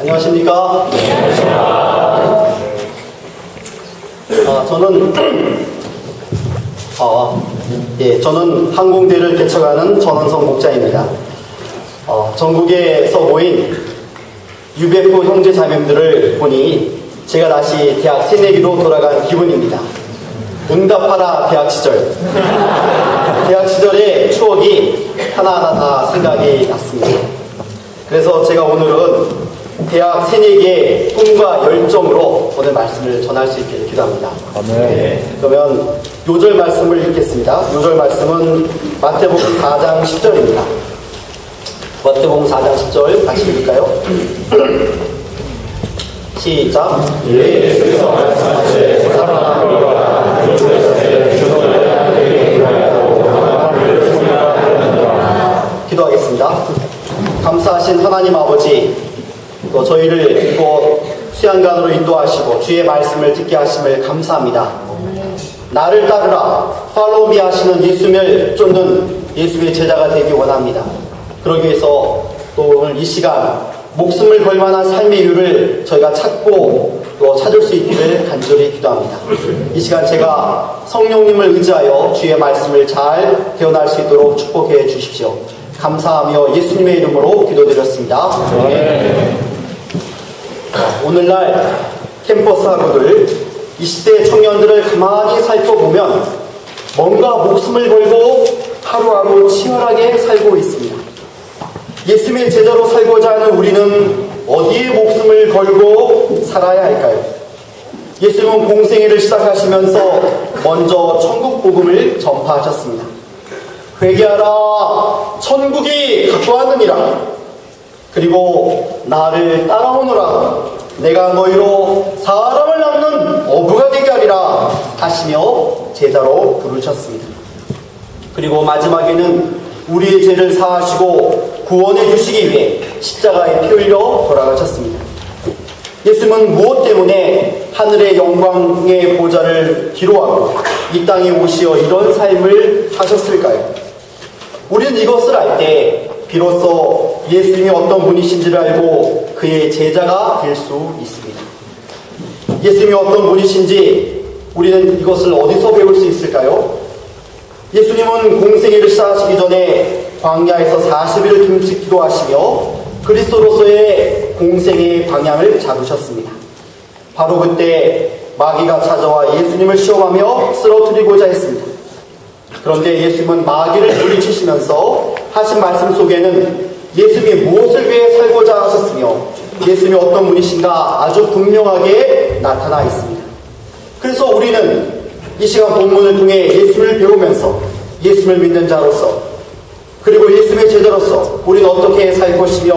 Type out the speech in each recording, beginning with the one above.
안녕하십니까? 저는 항공대를 개척하는 전원성 목자입니다. 전국에서 모인 UBF 형제 자매들을 보니 제가 다시 대학 새내기로 돌아간 기분입니다. 응답하라 대학 시절. 대학 시절의 추억이 하나하나 다 생각이 났습니다. 그래서 제가 오늘은 대학 새내기의 꿈과 열정으로 오늘 말씀을 전할 수 있기를 기도합니다. 아멘. 그러면 요절 말씀을 읽겠습니다. 요절 말씀은 마태복음 4장 10절입니다. 마태복음 4장 10절 같이 읽을까요? 시작. 예수께서 말씀하시되 사랑하는 것과 그리스도의 주소야 되게 하고 하나님을 소리하느니라. 기도하겠습니다. 감사하신 하나님 아버지, 또 저희를 이곳 수양관으로 인도하시고 주의 말씀을 듣게 하심을 감사합니다. 나를 따르라, 팔로우 미 하시는 예수를 쫓는 예수의 제자가 되기 원합니다. 그러기 위해서 또 오늘 이 시간 목숨을 걸 만한 삶의 이유를 저희가 찾고 또 찾을 수 있기를 간절히 기도합니다. 이 시간 제가 성령님을 의지하여 주의 말씀을 잘 배워날 수 있도록 축복해 주십시오. 감사하며 예수님의 이름으로 기도드렸습니다. 오늘날 캠퍼스 학우들 20대 청년들을 가만히 살펴보면 뭔가 목숨을 걸고 하루하루 치열하게 살고 있습니다. 예수님의 제자로 살고자 하는 우리는 어디에 목숨을 걸고 살아야 할까요? 예수님은 공생애를 시작하시면서 먼저 천국 복음을 전파하셨습니다. 회개하라, 천국이 가까웠느니라. 그리고 나를 따라오너라, 내가 너희로 사람을 낳는 어부가 되게 하리라 하시며 제자로 부르셨습니다. 그리고 마지막에는 우리의 죄를 사하시고 구원해 주시기 위해 십자가에 피 흘려 돌아가셨습니다. 예수님은 무엇 때문에 하늘의 영광의 보좌를 기로하고 이 땅에 오시어 이런 삶을 사셨을까요? 우리는 이것을 알 때 비로소 예수님이 어떤 분이신지를 알고 그의 제자가 될 수 있습니다. 예수님이 어떤 분이신지 우리는 이것을 어디서 배울 수 있을까요? 예수님은 공생애를 시작하시기 전에 광야에서 40일을 금식 기도하시며 그리스도로서의 공생애의 방향을 잡으셨습니다. 바로 그때 마귀가 찾아와 예수님을 시험하며 쓰러뜨리고자 했습니다. 그런데 예수님은 마귀를 물리치시면서 하신 말씀 속에는 예수님이 무엇을 위해 살고자 하셨으며 예수님이 어떤 분이신가 아주 분명하게 나타나 있습니다. 그래서 우리는 이 시간 본문을 통해 예수님을 배우면서 예수님을 믿는 자로서 그리고 예수님의 제자로서 우리는 어떻게 살 것이며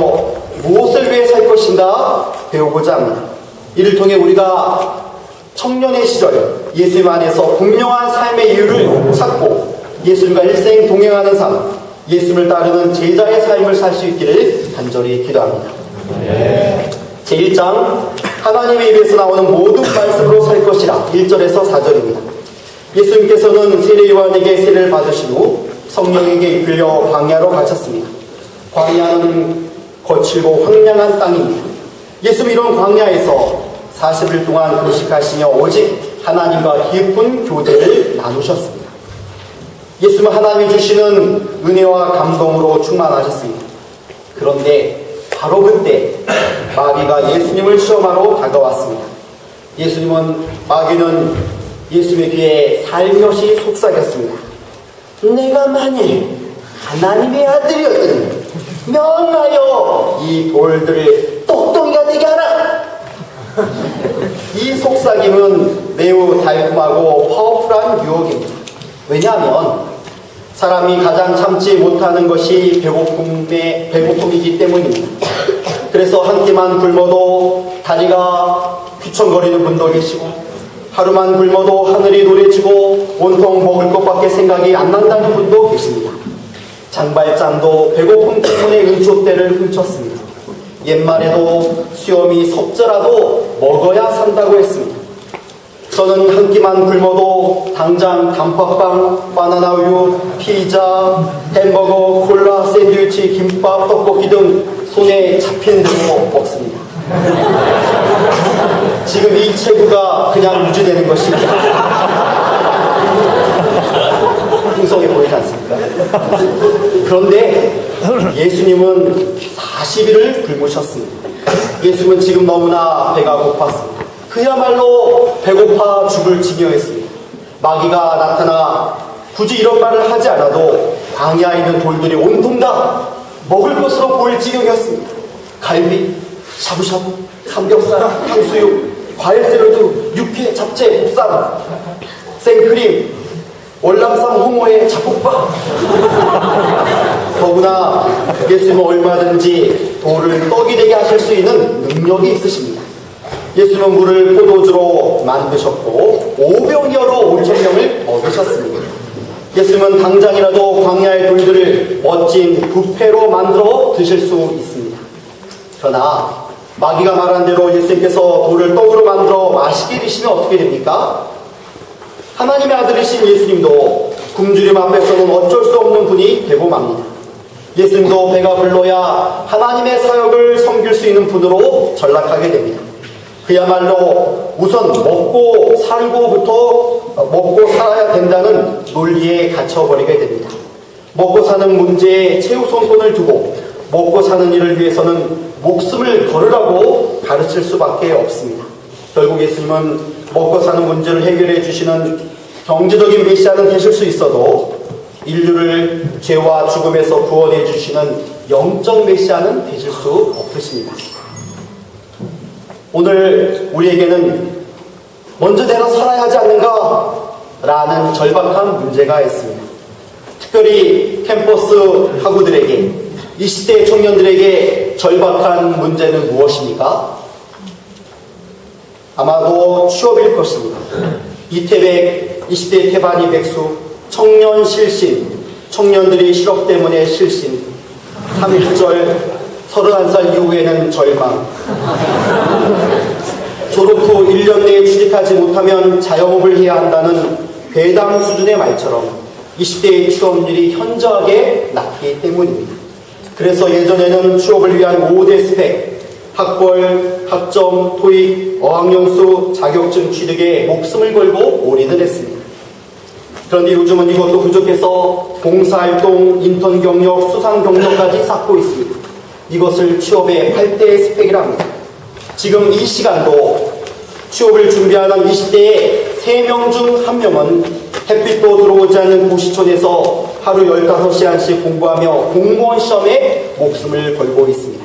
무엇을 위해 살 것인가 배우고자 합니다. 이를 통해 우리가 청년의 시절 예수님 안에서 분명한 삶의 이유를 찾고 예수님과 일생 동행하는 삶, 예수님을 따르는 제자의 삶을 살 수 있기를 간절히 기도합니다. 제1장 하나님의 입에서 나오는 모든 말씀으로 살 것이라 1절에서 4절입니다. 예수님께서는 세례 요한에게 세례를 받으신 후 성령에게 이끌려 광야로 가셨습니다. 광야는 거칠고 황량한 땅입니다. 예수님이 이런 광야에서 40일 동안 금식하시며 오직 하나님과 깊은 교제를 나누셨습니다. 예수님은 하나님이 주시는 은혜와 감동으로 충만하셨습니다. 그런데 바로 그때 마귀가 예수님을 시험하러 다가왔습니다. 마귀는 예수님의 귀에 살며시 속삭였습니다. 내가 만일 하나님의 아들이었다면 명하여 이 돌들을 똑똑이가 되게 하라. 이 속삭임은 매우 달콤하고 파워풀한 유혹입니다. 왜냐하면 사람이 가장 참지 못하는 것이 배고픔이기 때문입니다. 그래서 한 끼만 굶어도 다리가 휘청거리는 분도 계시고 하루만 굶어도 하늘이 노래지고 온통 먹을 것밖에 생각이 안 난다는 분도 계십니다. 장발장도 배고픔 때문에 은총대를 훔쳤습니다. 옛말에도 수염이 섭자라도 먹어야 산다고 했습니다. 저는 한 끼만 굶어도 당장 단팥빵, 바나나 우유, 피자, 햄버거, 콜라, 샌드위치, 김밥, 떡볶이 등 손에 잡히는 대로 먹습니다. 지금 이 체구가 그냥 유지되는 것입니다. 풍성해 보이지 않습니까? 그런데 예수님은 40일을 굶으셨습니다. 예수님은 지금 너무나 배가 고팠습니다. 그야말로 배고파 죽을 지경이었습니다. 마귀가 나타나 굳이 이런 말을 하지 않아도 광야에 있는 돌들이 온통 다 먹을 것으로 보일 지경이었습니다. 갈비, 샤브샤브, 삼겹살, 탕수육, 과일 샐러드, 육회, 잡채, 곱쌈, 생크림, 월남쌈, 홍어에 잡곡밥. 더구나 예수님은 얼마든지 돌을 떡이 되게 하실 수 있는 능력이 있으십니다. 예수님은 물을 포도주로 만드셨고 오병이어로 5,000명을 먹이셨습니다. 예수님은 당장이라도 광야의 돌들을 멋진 뷔페로 만들어 드실 수 있습니다. 그러나 마귀가 말한 대로 예수님께서 돌을 떡으로 만들어 맛있게 드시면 어떻게 됩니까? 하나님의 아들이신 예수님도 굶주림 앞에서는 어쩔 수 없는 분이 되고 맙니다. 예수님도 배가 불러야 하나님의 사역을 섬길 수 있는 분으로 전락하게 됩니다. 그야말로 우선 먹고 살아야 된다는 논리에 갇혀버리게 됩니다. 먹고 사는 문제에 최우선권을 두고 먹고 사는 일을 위해서는 목숨을 걸으라고 가르칠 수밖에 없습니다. 결국 예수님은 먹고 사는 문제를 해결해 주시는 경제적인 메시아는 되실 수 있어도 인류를 죄와 죽음에서 구원해 주시는 영적 메시아는 되실 수 없으십니다. 오늘 우리에게는 먼저 내가 살아야 하지 않는가? 라는 절박한 문제가 있습니다. 특별히 캠퍼스 학우들에게, 20대 청년들에게 절박한 문제는 무엇입니까? 아마도 취업일 것입니다. 이태백, 20대 태반이 백수, 청년 실신, 청년들이 실업 때문에 실신, 3.1절, 31살 이후에는 절망. 졸업 후 1년 내에 취직하지 못하면 자영업을 해야 한다는 괴담 수준의 말처럼 20대의 취업률이 현저하게 낮기 때문입니다. 그래서 예전에는 취업을 위한 5대 스펙, 학벌, 학점, 토익, 어학연수, 자격증 취득에 목숨을 걸고 올인을 했습니다. 그런데 요즘은 이것도 부족해서 봉사활동, 인턴 경력, 수상 경력까지 쌓고 있습니다. 이것을 취업의 8대 스펙이라 합니다. 지금 이 시간도 취업을 준비하는 20대의 3명 중 1명은 햇빛도 들어오지 않는 고시촌에서 하루 15시간씩 공부하며 공무원 시험에 목숨을 걸고 있습니다.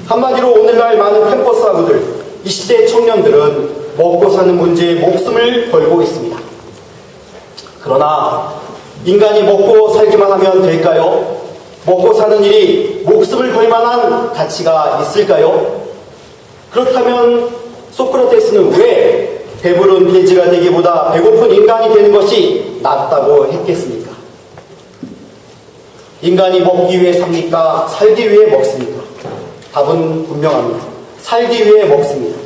한마디로 오늘날 많은 캠퍼스 학우들, 20대 청년들은 먹고 사는 문제에 목숨을 걸고 있습니다. 그러나 인간이 먹고 살기만 하면 될까요? 먹고 사는 일이 목숨을 걸 만한 가치가 있을까요? 그렇다면 소크라테스는 왜 배부른 돼지가 되기보다 배고픈 인간이 되는 것이 낫다고 했겠습니까? 인간이 먹기 위해 삽니까? 살기 위해 먹습니까? 답은 분명합니다. 살기 위해 먹습니다.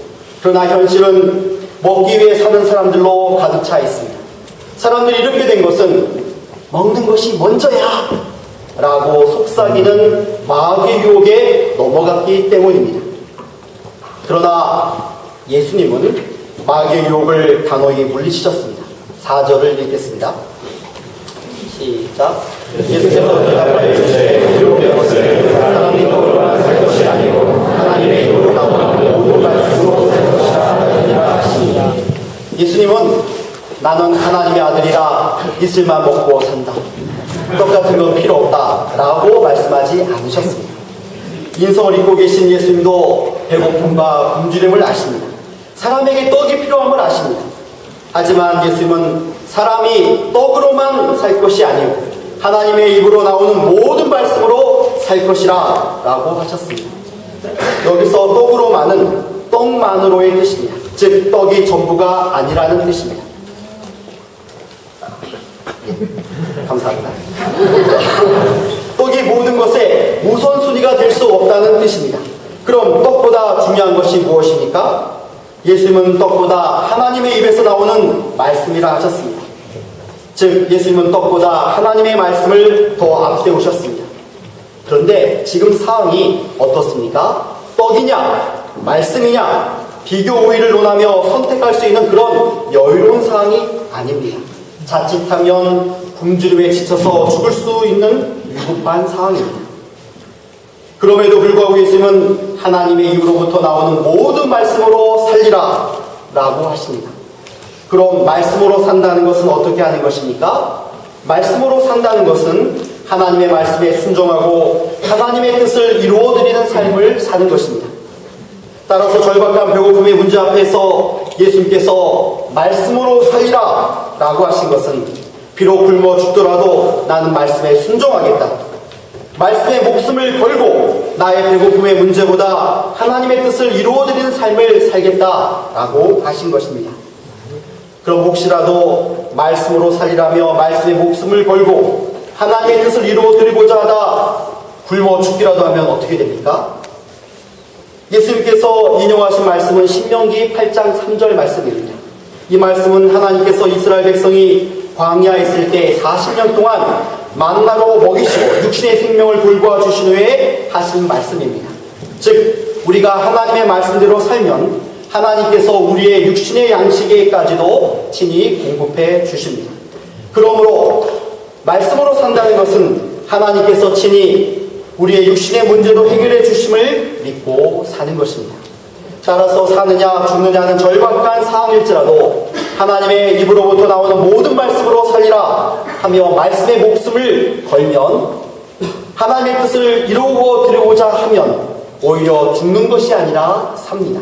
그러나 현실은 먹기 위해 사는 사람들로 가득 차 있습니다. 사람들이 이렇게 된 것은 먹는 것이 먼저야 라고 속삭이는 마귀 유혹에 넘어갔기 때문입니다. 그러나 예수님은 마귀의 유혹을 단호히 물리치셨습니다. 4절을 읽겠습니다. 시작. 예수께서 대답하여 이르시되 유혹된 것은 사람이 떡으로만 살 것이 아니고 하나님의 입으로 나오는 모든 말씀으로 살 것이라 하시니라. 예수님은 나는 하나님의 아들이라 이슬만 먹고 산다, 떡 같은 건 필요 없다 라고 말씀하지 않으셨습니다. 인성을 입고 계신 예수님도 배고픔과 굶주림을 아십니다. 사람에게 떡이 필요한 걸 아십니다. 하지만 예수님은 사람이 떡으로만 살 것이 아니고 하나님의 입으로 나오는 모든 말씀으로 살 것이라 라고 하셨습니다. 여기서 떡으로만은 떡만으로의 뜻입니다. 즉 떡이 전부가 아니라는 뜻입니다. 감사합니다. 떡이 모든 것의 우선순위가 될 수 없다는 뜻입니다. 그럼 떡보다 중요한 것이 무엇입니까? 예수님은 떡보다 하나님의 입에서 나오는 말씀이라 하셨습니다. 즉 예수님은 떡보다 하나님의 말씀을 더 앞세우셨습니다. 그런데 지금 상황이 어떻습니까? 떡이냐 말씀이냐, 비교 우위를 논하며 선택할 수 있는 그런 여유로운 사항이 아닙니다. 자칫하면 굶주림에 지쳐서 죽을 수 있는 위급한 상황입니다. 그럼에도 불구하고 예수님은 하나님의 입으로부터 나오는 모든 말씀으로 살리라 라고 하십니다. 그럼 말씀으로 산다는 것은 어떻게 하는 것입니까? 말씀으로 산다는 것은 하나님의 말씀에 순종하고 하나님의 뜻을 이루어드리는 삶을 사는 것입니다. 따라서 절박한 배고픔의 문제 앞에서 예수님께서 말씀으로 살리라 라고 하신 것은 비록 굶어 죽더라도 나는 말씀에 순종하겠다, 말씀에 목숨을 걸고 나의 배고픔의 문제보다 하나님의 뜻을 이루어드리는 삶을 살겠다라고 하신 것입니다. 그럼 혹시라도 말씀으로 살리라며 말씀에 목숨을 걸고 하나님의 뜻을 이루어드리고자 하다 굶어 죽기라도 하면 어떻게 됩니까? 예수님께서 인용하신 말씀은 신명기 8장 3절 말씀입니다. 이 말씀은 하나님께서 이스라엘 백성이 광야에 있을 때 40년 동안 만나로 먹이시고 육신의 생명을 돌보아 주신 후에 하신 말씀입니다. 즉 우리가 하나님의 말씀대로 살면 하나님께서 우리의 육신의 양식에까지도 친히 공급해 주십니다. 그러므로 말씀으로 산다는 것은 하나님께서 친히 우리의 육신의 문제도 해결해 주심을 믿고 사는 것입니다. 따라서 사느냐 죽느냐는 절박한 상황일지라도 하나님의 입으로부터 나오는 모든 말씀으로 살리라 하며 말씀의 목숨을 걸면, 하나님의 뜻을 이루어 드리고자 하면 오히려 죽는 것이 아니라 삽니다.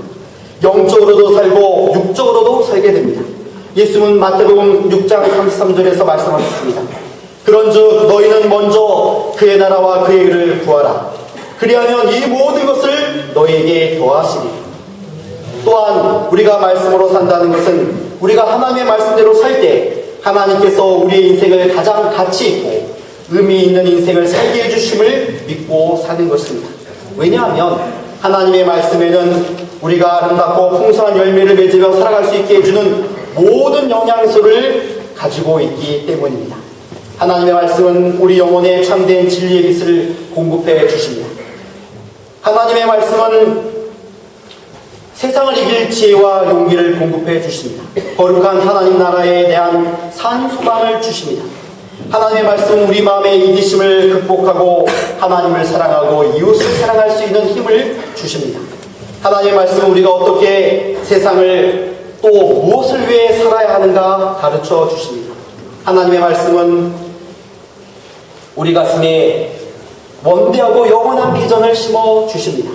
영적으로도 살고 육적으로도 살게 됩니다. 예수님은 마태복음 6장 33절에서 말씀하셨습니다. 그런즉 너희는 먼저 그의 나라와 그의 의를 구하라. 그리하면 이 모든 것을 너희에게 더하시리. 또한 우리가 말씀으로 산다는 것은 우리가 하나님의 말씀대로 살 때 하나님께서 우리의 인생을 가장 가치 있고 의미 있는 인생을 살게 해주심을 믿고 사는 것입니다. 왜냐하면 하나님의 말씀에는 우리가 아름답고 풍성한 열매를 맺으며 살아갈 수 있게 해주는 모든 영양소를 가지고 있기 때문입니다. 하나님의 말씀은 우리 영혼에 참된 진리의 빛을 공급해 주십니다. 하나님의 말씀은 세상을 이길 지혜와 용기를 공급해 주십니다. 거룩한 하나님 나라에 대한 산 소망을 주십니다. 하나님의 말씀은 우리 마음의 이기심을 극복하고 하나님을 사랑하고 이웃을 사랑할 수 있는 힘을 주십니다. 하나님의 말씀은 우리가 어떻게 세상을 또 무엇을 위해 살아야 하는가 가르쳐 주십니다. 하나님의 말씀은 우리 가슴에 원대하고 영원한 비전을 심어 주십니다.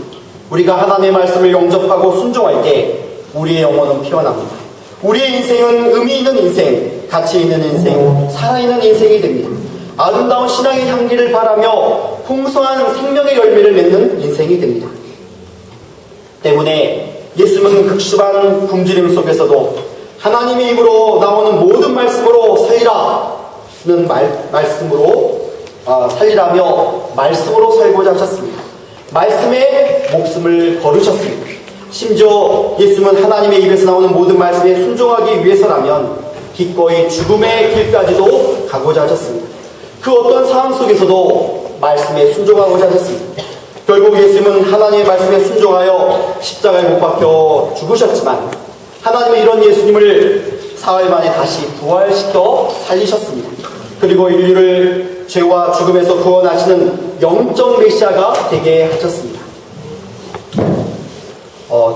우리가 하나님의 말씀을 영접하고 순종할 때 우리의 영혼은 피어납니다. 우리의 인생은 의미 있는 인생, 가치 있는 인생, 살아있는 인생이 됩니다. 아름다운 신앙의 향기를 바라며 풍성한 생명의 열매를 맺는 인생이 됩니다. 때문에 예수님은 극심한 굶주림 속에서도 하나님의 입으로 나오는 모든 말씀으로 살리라는 말씀으로 살리라며 말씀으로 살고자 하셨습니다. 말씀에 목숨을 걸으셨습니다. 심지어 예수님은 하나님의 입에서 나오는 모든 말씀에 순종하기 위해서라면 기꺼이 죽음의 길까지도 가고자 하셨습니다. 그 어떤 상황 속에서도 말씀에 순종하고자 하셨습니다. 결국 예수님은 하나님의 말씀에 순종하여 십자가에 못 박혀 죽으셨지만 하나님은 이런 예수님을 사흘 만에 다시 부활시켜 살리셨습니다. 그리고 인류를 죄와 죽음에서 구원하시는 영적 메시아가 되게 하셨습니다.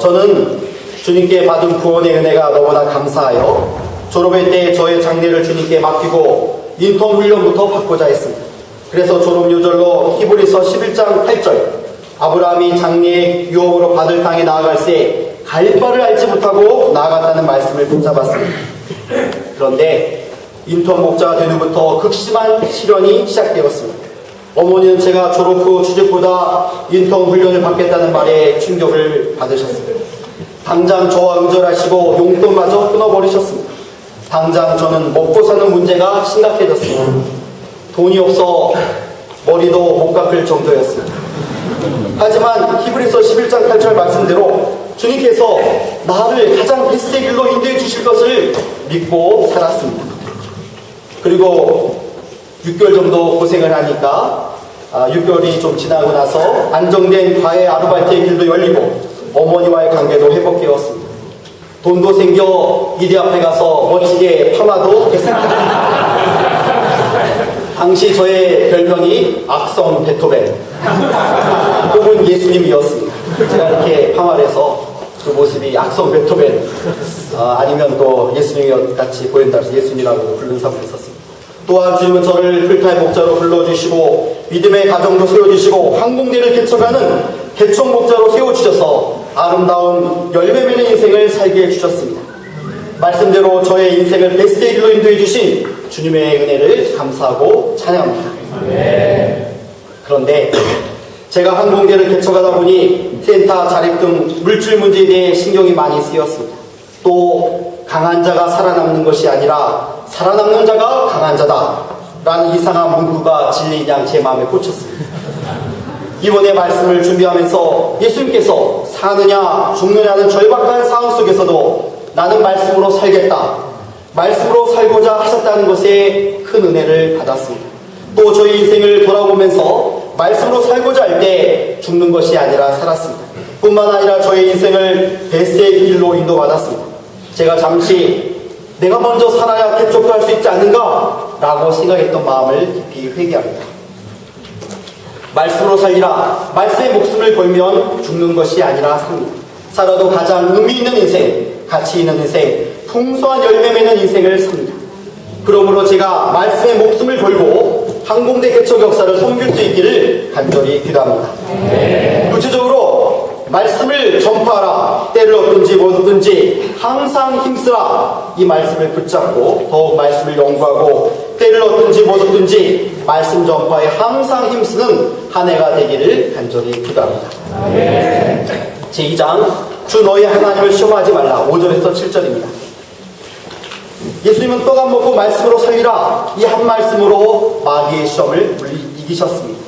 저는 주님께 받은 구원의 은혜가 너무나 감사하여 졸업회 때 저의 장례를 주님께 맡기고 인턴 훈련부터 받고자 했습니다. 그래서 졸업 요절로 히브리서 11장 8절 아브라함이 장래의 유업으로 받을 땅에 나아갈 때 갈 바를 알지 못하고 나아갔다는 말씀을 붙잡았습니다. 그런데 인턴 목자가 된 후부터 극심한 시련이 시작되었습니다. 어머니는 제가 졸업 후 취직보다 인턴 훈련을 받겠다는 말에 충격을 받으셨습니다. 당장 저와 의절하시고 용돈마저 끊어버리셨습니다. 당장 저는 먹고 사는 문제가 심각해졌습니다. 돈이 없어 머리도 못 깎을 정도였습니다. 하지만 히브리서 11장 8절 말씀대로 주님께서 나를 가장 베스트의 길로 인도해 주실 것을 믿고 살았습니다. 그리고 6개월 정도 고생을 하니까 6개월이 좀 지나고 나서 안정된 과외 아르바이트의 길도 열리고 어머니와의 관계도 회복되었습니다. 돈도 생겨 이대 앞에 가서 멋지게 파마도 했습니다. 당시 저의 별명이 악성 베토벤 혹은 예수님이었습니다. 제가 이렇게 파마를 해서 그 모습이 악성 베토벤 아니면 또 예수님 같이 보인다 해서 예수님이라고 부르는 사람도 있었습니다. 또한 주님은 저를 풀타임 목자로 불러주시고 믿음의 가정도 세워주시고 항공대를 개척하는 개척 목자로 세워주셔서 아름다운 열매 맺는 인생을 살게 해주셨습니다. 말씀대로 저의 인생을 베스트의 길로 인도해 주신 주님의 은혜를 감사하고 찬양합니다. 그런데 제가 항공대를 개척하다 보니 센터 자립 등 물질 문제에 대해 신경이 많이 쓰였습니다. 또 강한 자가 살아남는 것이 아니라 살아남는 자가 강한 자다 라는 이상한 문구가 진리인 양 제 마음에 꽂혔습니다. 이번에 말씀을 준비하면서 예수님께서 사느냐 죽느냐는 절박한 상황 속에서도 나는 말씀으로 살겠다, 말씀으로 살고자 하셨다는 것에 큰 은혜를 받았습니다. 또 저희 인생을 돌아보면서 말씀으로 살고자 할 때 죽는 것이 아니라 살았습니다. 뿐만 아니라 저의 인생을 베스트의 길로 인도받았습니다. 제가 잠시 내가 먼저 살아야 개척도 할 수 있지 않는가 라고 생각했던 마음을 깊이 회개합니다. 말씀으로 살리라. 말씀의 목숨을 걸면 죽는 것이 아니라 삽니다. 살아도 가장 의미 있는 인생, 가치 있는 인생, 풍성한 열매 맺는 인생을 삽니다. 그러므로 제가 말씀의 목숨을 걸고 항공대 개척 역사를 섬길 수 있기를 간절히 기도합니다. 구체적으로 말씀을 전파하라. 때를 얻든지 못 얻든지 항상 힘쓰라. 이 말씀을 붙잡고 더욱 말씀을 연구하고 때를 얻든지 못 얻든지 말씀 전파에 항상 힘쓰는 한 해가 되기를 간절히 기도합니다. 제2장 주 너희 하나님을 시험하지 말라. 5절에서 7절입니다. 예수님은 떡 안 먹고 말씀으로 살리라. 이 한 말씀으로 마귀의 시험을 이기셨습니다.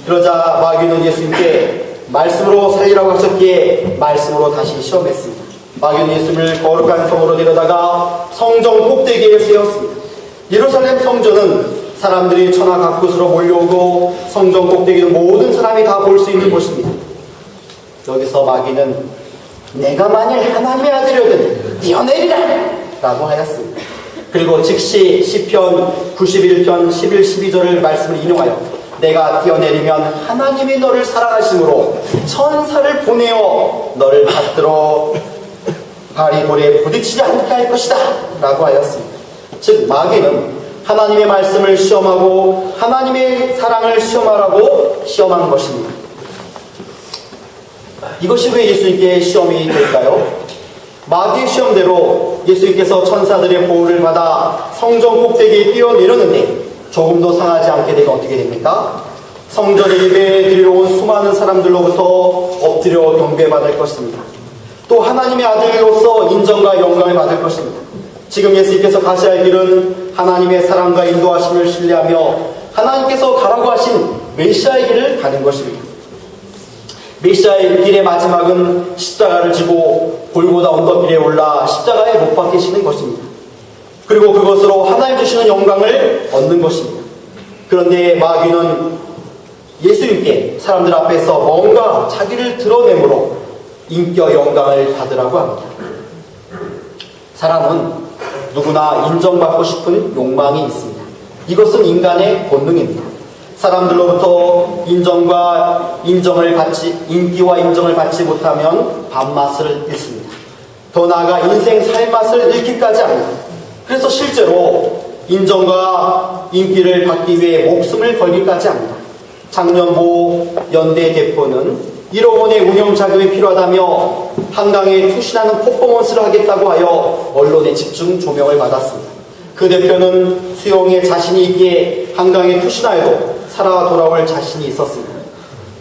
그러자 마귀는 예수님께 말씀으로 살리라고 하셨기에 말씀으로 다시 시험했습니다. 마귀는 예수님을 거룩한 성으로 데려다가 성전 꼭대기에 세웠습니다. 예루살렘 성전은 사람들이 천하 각곳으로 몰려오고 성전 꼭대기는 모든 사람이 다 볼 수 있는 곳입니다. 여기서 마귀는 내가 만일 하나님의 아들이거든 뛰어내리라 라고 하였습니다. 그리고 즉시 시편 91편 11, 12절을 말씀을 인용하여 내가 뛰어내리면 하나님이 너를 사랑하심으로 천사를 보내어 너를 받들어 발이 돌에 부딪히지 않게 할 것이다 라고 하였습니다. 즉 마귀는 하나님의 말씀을 시험하고 하나님의 사랑을 시험하라고 시험한 것입니다. 이것이 왜 예수님께 시험이 될까요? 마귀의 시험대로 예수님께서 천사들의 보호를 받아 성전 꼭대기에 뛰어내렸는데 조금도 상하지 않게 되면 어떻게 됩니까? 성전에 예배 드리러 온 수많은 사람들로부터 엎드려 경배받을 것입니다. 또 하나님의 아들로서 인정과 영광을 받을 것입니다. 지금 예수님께서 가셔야 할 길은 하나님의 사랑과 인도하심을 신뢰하며 하나님께서 가라고 하신 메시아의 길을 가는 것입니다. 메시아의 길의 마지막은 십자가를 지고 골고다 언덕길에 올라 십자가에 못 박히시는 것입니다. 그리고 그것으로 하나님 주시는 영광을 얻는 것입니다. 그런데 마귀는 예수님께 사람들 앞에서 뭔가 자기를 드러내므로 인격 영광을 받으라고 합니다. 사람은 누구나 인정받고 싶은 욕망이 있습니다. 이것은 인간의 본능입니다. 사람들로부터 인기와 인정을 받지 못하면 밥맛을 잃습니다. 더 나아가 인생 살맛을 잃기까지 합니다. 그래서 실제로 인정과 인기를 받기 위해 목숨을 걸기까지 합니다. 작년모 연대 대표는 1억 원의 운영 자금이 필요하다며 한강에 투신하는 퍼포먼스를 하겠다고 하여 언론의 집중 조명을 받았습니다. 그 대표는 수영에 자신이 있기에 한강에 투신하여도 살아 돌아올 자신이 있었습니다.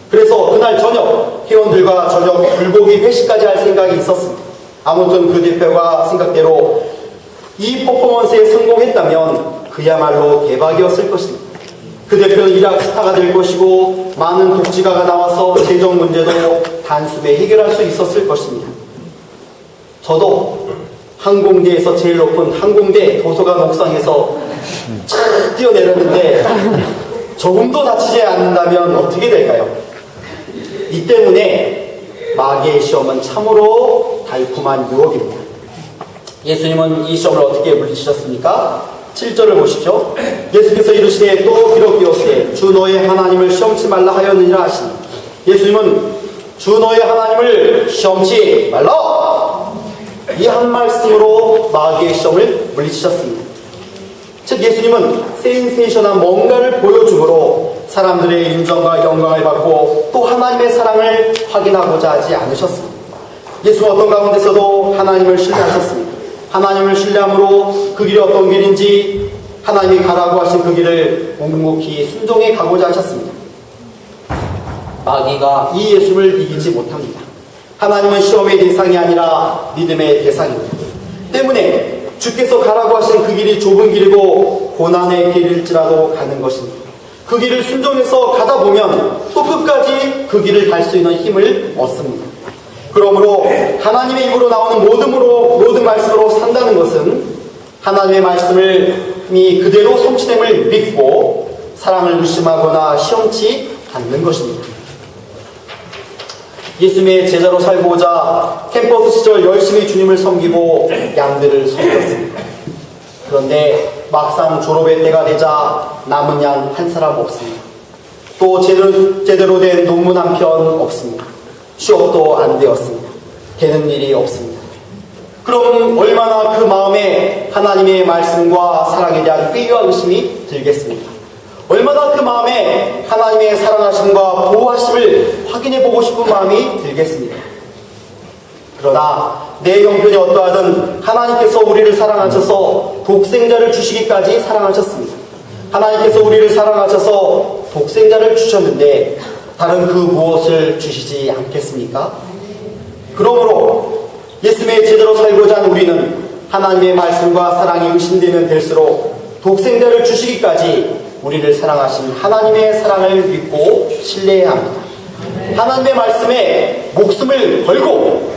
그래서 그날 저녁 회원들과 저녁 불고기 회식까지 할 생각이 있었습니다. 아무튼 그 대표가 생각대로 이 퍼포먼스에 성공했다면 그야말로 대박이었을 것입니다. 그 대표는 일학 스타가 될 것이고 많은 독지가가 나와서 재정 문제도 단숨에 해결할 수 있었을 것입니다. 저도 항공대에서 제일 높은 항공대 도서관 옥상에서 착 뛰어내렸는데 조금도 다치지 않는다면 어떻게 될까요? 이 때문에 마귀의 시험은 참으로 달콤한 유혹입니다. 예수님은 이 시험을 어떻게 물리치셨습니까? 7절을 보십시오. 예수께서 이르시되 또 기록되었으되 주 너의 하나님을 시험치 말라 하였느니라 하시니, 예수님은 주 너의 하나님을 시험치 말라, 이 한 말씀으로 마귀의 시험을 물리치셨습니다. 즉 예수님은 센세이션한 뭔가를 보여줌으로 사람들의 인정과 영광을 받고 또 하나님의 사랑을 확인하고자 하지 않으셨습니다. 예수는 어떤 가운데서도 하나님을 신뢰하셨습니다. 하나님을 신뢰함으로 그 길이 어떤 길인지 하나님이 가라고 하신 그 길을 묵묵히 순종해 가고자 하셨습니다. 마귀가 이 예수를 이기지 못합니다. 하나님은 시험의 대상이 아니라 믿음의 대상입니다. 때문에 주께서 가라고 하신 그 길이 좁은 길이고 고난의 길일지라도 가는 것입니다. 그 길을 순종해서 가다 보면 또 끝까지 그 길을 갈 수 있는 힘을 얻습니다. 그러므로 하나님의 입으로 나오는 모든 말씀으로 산다는 것은 하나님의 말씀을 그대로 성취됨을 믿고 사랑을 의심하거나 시험치 않는 것입니다. 예수님의 제자로 살고자 캠퍼스 시절 열심히 주님을 섬기고 양들을 섬겼습니다. 그런데 막상 졸업의 때가 되자 남은 양 한 사람 없습니다. 또 제대로 된 논문 한 편 없습니다. 취업도 안 되었습니다. 되는 일이 없습니다. 그럼 얼마나 그 마음에 하나님의 말씀과 사랑에 대한 회의와 의심이 들겠습니까? 얼마나 그 마음에 하나님의 사랑하심과 보호하심을 확인해보고 싶은 마음이 들겠습니까? 그러나 내 형편이 어떠하든 하나님께서 우리를 사랑하셔서 독생자를 주시기까지 사랑하셨습니다. 하나님께서 우리를 사랑하셔서 독생자를 주셨는데 다른 그 무엇을 주시지 않겠습니까? 그러므로 예수님의 제자로 살고자 하는 우리는 하나님의 말씀과 사랑이 의심되면 될수록 독생자를 주시기까지 우리를 사랑하신 하나님의 사랑을 믿고 신뢰해야 합니다. 하나님의 말씀에 목숨을 걸고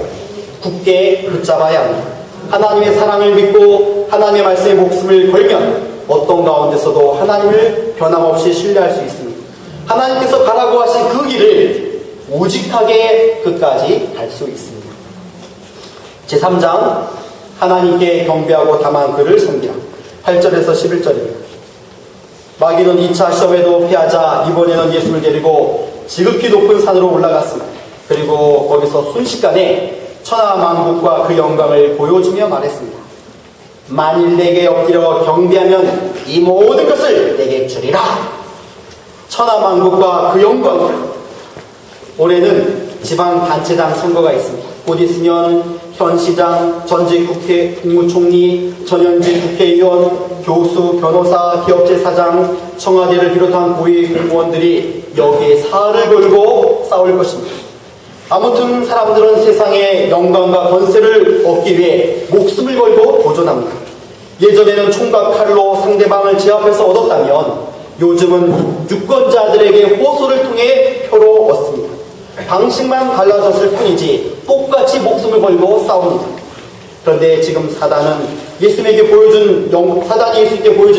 굳게 붙잡아야 합니다. 하나님의 사랑을 믿고 하나님의 말씀에 목숨을 걸면 어떤 가운데서도 하나님을 변함없이 신뢰할 수 있습니다. 하나님께서 가라고 하신 그 길을 오직하게 끝까지 갈 수 있습니다. 제3장 하나님께 경배하고 다만 그를 섬기라. 8절에서 11절입니다. 마귀는 2차 시험에도 피하자 이번에는 예수를 데리고 지극히 높은 산으로 올라갔습니다. 그리고 거기서 순식간에 천하만국과 그 영광을 보여주며 말했습니다. 만일 내게 엎드려 경배하면 이 모든 것을 내게 주리라. 천하만국과 그 영광을. 올해는 지방단체장 선거가 있습니다. 곧 있으면 현시장, 전직 국무총리, 전현직 국회의원, 교수, 변호사, 기업체 사장, 청와대를 비롯한 고위 공무원들이 여기에 살을 걸고 싸울 것입니다. 아무튼 사람들은 세상의 영광과 권세를 얻기 위해 목숨을 걸고 도전합니다. 예전에는 총과 칼로 상대방을 제압해서 얻었다면 요즘은 유권자들에게 호소를 통해 표로 얻습니다. 방식만 달라졌을 뿐이지 똑같이 목숨을 걸고 싸웁니다. 그런데 지금 사단이 예수님께 보여준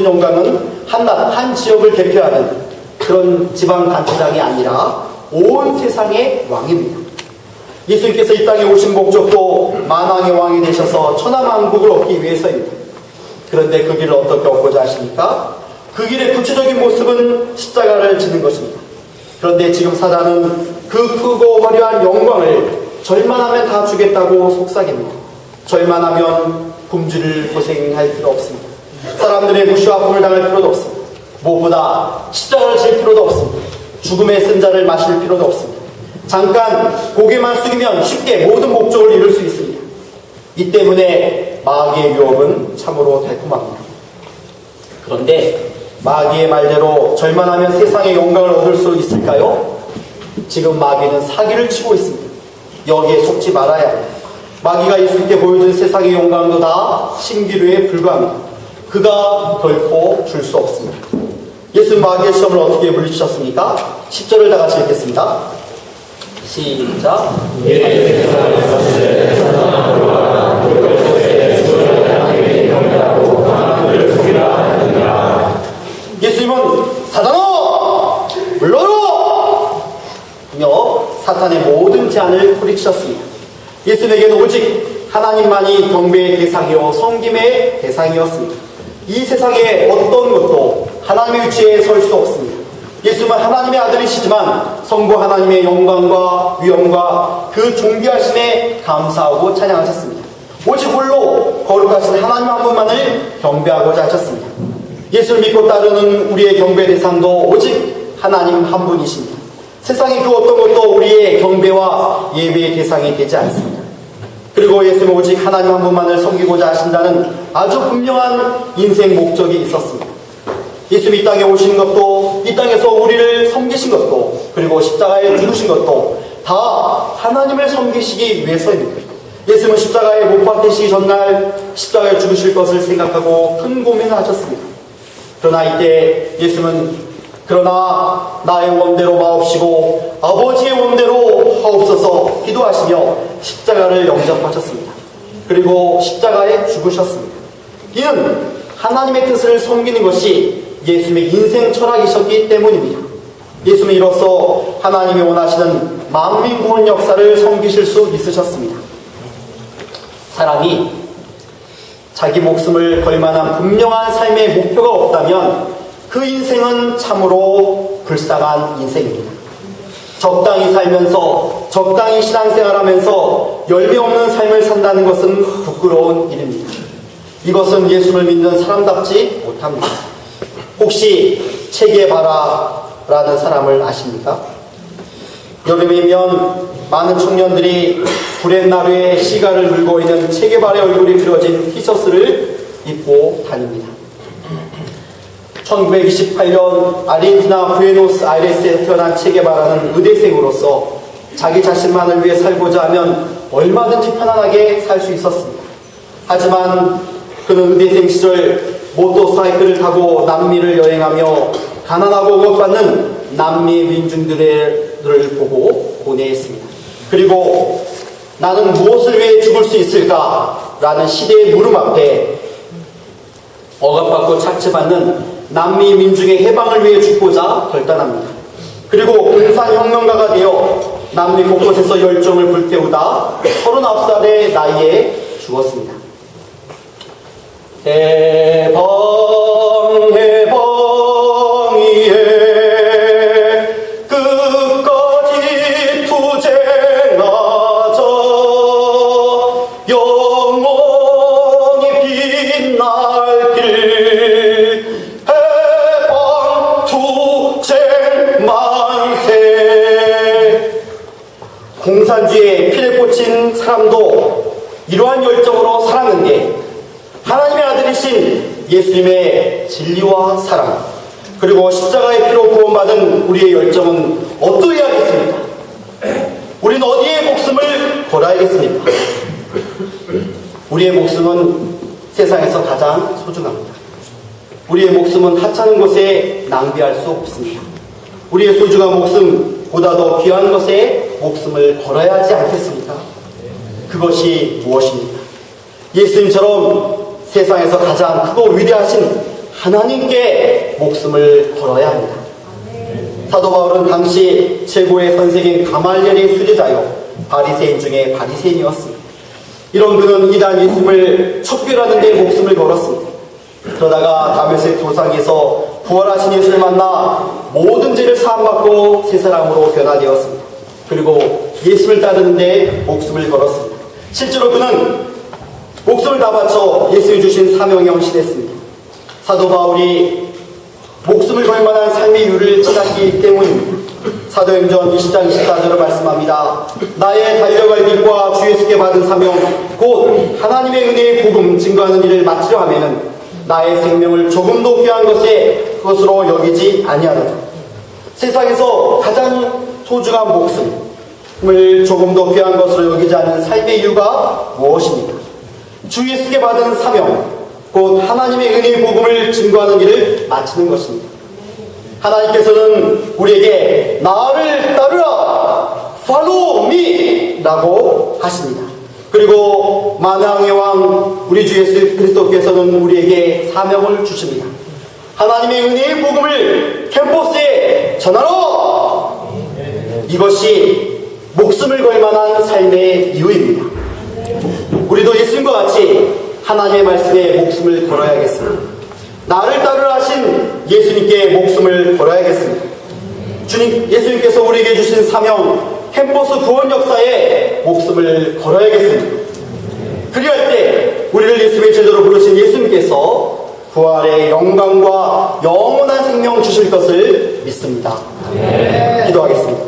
영광은 한 지역을 대표하는 그런 지방단체장이 아니라 온 세상의 왕입니다. 예수님께서 이 땅에 오신 목적도 만왕의 왕이 되셔서 천하만국을 얻기 위해서입니다. 그런데 그 길을 어떻게 얻고자 하십니까? 그 길의 구체적인 모습은 십자가를 지는 것입니다. 그런데 지금 사단은 그 크고 화려한 영광을 절만하면 다 주겠다고 속삭입니다. 절만하면 굶주릴 고생할 필요 없습니다. 사람들의 무시와 아픔을 당할 필요도 없습니다. 무엇보다 십자가를 질 필요도 없습니다. 죽음의 쓴자를 마실 필요도 없습니다. 잠깐 고개만 숙이면 쉽게 모든 목적을 이룰 수 있습니다. 이 때문에 마귀의 유혹은 참으로 달콤합니다. 그런데 마귀의 말대로 절만하면 세상의 영광을 얻을 수 있을까요? 지금 마귀는 사기를 치고 있습니다. 여기에 속지 말아야 합니다. 마귀가 예수님께 보여준 세상의 영광도 다 신기루에 불과합니다. 그가 결코 줄 수 없습니다. 예수님 마귀의 시험을 어떻게 물리치셨습니까? 10절을 다 같이 읽겠습니다. 시작. 예수님은 사단아 물러라! 며 사탄의 모든 제안을 뿌리치셨습니다. 예수님에게는 오직 하나님만이 경배의 대상이요 섬김의 대상이었습니다. 이 세상에 어떤 것도 하나님의 위치에 설 수 없습니다. 예수님은 하나님의 아들이시지만 성부 하나님의 영광과 위엄과 그 존귀하심에 감사하고 찬양하셨습니다. 오직 홀로 거룩하신 하나님 한 분만을 경배하고자 하셨습니다. 예수를 믿고 따르는 우리의 경배 대상도 오직 하나님 한 분이십니다. 세상의 그 어떤 것도 우리의 경배와 예배의 대상이 되지 않습니다. 그리고 예수님은 오직 하나님 한 분만을 섬기고자 하신다는 아주 분명한 인생 목적이 있었습니다. 예수님이 이 땅에 오신 것도, 이 땅에서 우리를 섬기신 것도, 그리고 십자가에 죽으신 것도 다 하나님을 섬기시기 위해서입니다. 예수님은 십자가에 못 박히시기 전날 십자가에 죽으실 것을 생각하고 큰 고민을 하셨습니다. 그러나 이때 예수님은 그러나 나의 원대로 마옵시고 아버지의 원대로 하옵소서 기도하시며 십자가를 영접하셨습니다. 그리고 십자가에 죽으셨습니다. 이는 하나님의 뜻을 섬기는 것이 예수님의 인생 철학이셨기 때문입니다. 예수님은 이로써 하나님이 원하시는 만민 구원 역사를 섬기실 수 있으셨습니다. 사람이 자기 목숨을 걸 만한 분명한 삶의 목표가 없다면 그 인생은 참으로 불쌍한 인생입니다. 적당히 살면서 적당히 신앙생활하면서 열매 없는 삶을 산다는 것은 부끄러운 일입니다. 이것은 예수를 믿는 사람답지 못합니다. 혹시 체게바라라는 사람을 아십니까? 여름이면 많은 청년들이 구렛나루에 시가를 물고 있는 체게바라의 얼굴이 그려진 티셔츠를 입고 다닙니다. 1928년 아르헨티나 부에노스아이레스에 태어난 체게바라는 의대생으로서 자기 자신만을 위해 살고자 하면 얼마든지 편안하게 살 수 있었습니다. 하지만 그는 의대생 시절 모터사이클을 타고 남미를 여행하며 가난하고 억압받는 남미 민중들을 보고 고뇌했습니다. 그리고 나는 무엇을 위해 죽을 수 있을까? 라는 시대의 물음 앞에 억압받고 착취받는 남미 민중의 해방을 위해 죽고자 결단합니다. 그리고 공산혁명가가 되어 남미 곳곳에서 열정을 불태우다 39살의 나이에 죽었습니다. 해방 해방이에 끝까지 투쟁하자 영원히 빛날 길 해방 투쟁 만세. 공산주의에 피를 꽂힌 사람도 이러한 열정으로 살았는데 하나님의 아들이신 예수님의 진리와 사랑 그리고 십자가의 피로 구원받은 우리의 열정은 어떠해야겠습니까? 우리는 어디에 목숨을 걸어야겠습니까? 우리의 목숨은 세상에서 가장 소중합니다. 우리의 목숨은 하찮은 곳에 낭비할 수 없습니다. 우리의 소중한 목숨보다 더 귀한 것에 목숨을 걸어야 하지 않겠습니까? 그것이 무엇입니까? 예수님처럼 세상에서 가장 크고 위대하신 하나님께 목숨을 걸어야 합니다. 사도 바울은 당시 최고의 선생인 가말리엘의 수제자요 바리새인 중에 바리새인이었습니다. 이런 그는 이단 예수님을 척결하는 데 목숨을 걸었습니다. 그러다가 다메섹 도상에서 부활하신 예수를 만나 모든 죄를 사함받고 새 사람으로 변화되었습니다. 그리고 예수를 따르는 데 목숨을 걸었습니다. 실제로 그는 목숨을 다 바쳐 예수님이 주신 사명에 헌신했습니다. 사도 바울이 목숨을 걸 만한 삶의 이유를 찾았기 때문입니다. 사도행전 20장 24절을 말씀합니다. 나의 달려갈 길과 주 예수께 받은 사명 곧 하나님의 은혜의 복음 증거하는 일을 마치려 하면은 나의 생명을 조금도 귀한 것으로 여기지 아니하노라. 세상에서 가장 소중한 목숨을 조금도 귀한 것으로 여기지 않는 삶의 이유가 무엇입니까? 주 예수께 받은 사명, 곧 하나님의 은혜의 복음을 증거하는 일을 마치는 것입니다. 하나님께서는 우리에게 나를 따르라, follow me 라고 하십니다. 그리고 만왕의 왕 우리 주 예수 그리스도께서는 우리에게 사명을 주십니다. 하나님의 은혜의 복음을 캠퍼스에 전하라! 이것이 목숨을 걸 만한 삶의 이유입니다. 우리도 예수님과 같이 하나님의 말씀에 목숨을 걸어야겠습니다. 나를 따르라 하신 예수님께 목숨을 걸어야겠습니다. 예수님께서 우리에게 주신 사명, 캠퍼스 구원 역사에 목숨을 걸어야겠습니다. 그리할 때 우리를 예수님의 제자로 부르신 예수님께서 부활의 영광과 영원한 생명 주실 것을 믿습니다. 기도하겠습니다.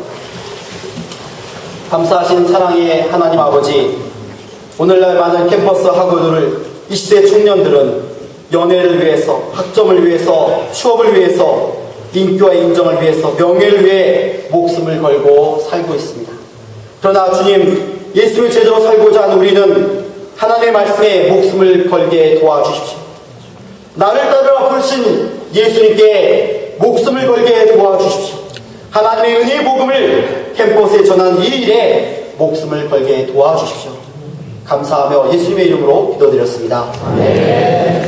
감사하신 사랑의 하나님 아버지, 오늘날 많은 캠퍼스 학우들을 이 시대 청년들은 연애를 위해서, 학점을 위해서, 취업을 위해서, 인기와 인정을 위해서, 명예를 위해 목숨을 걸고 살고 있습니다. 그러나 주님, 예수의 제자로 살고자 하는 우리는 하나님의 말씀에 목숨을 걸게 도와주십시오. 나를 따르라 부르신 예수님께 목숨을 걸게 도와주십시오. 하나님의 은혜의 복음을 캠퍼스에 전한 이 일에 목숨을 걸게 도와주십시오. 감사하며 예수님의 이름으로 기도드렸습니다. 아멘.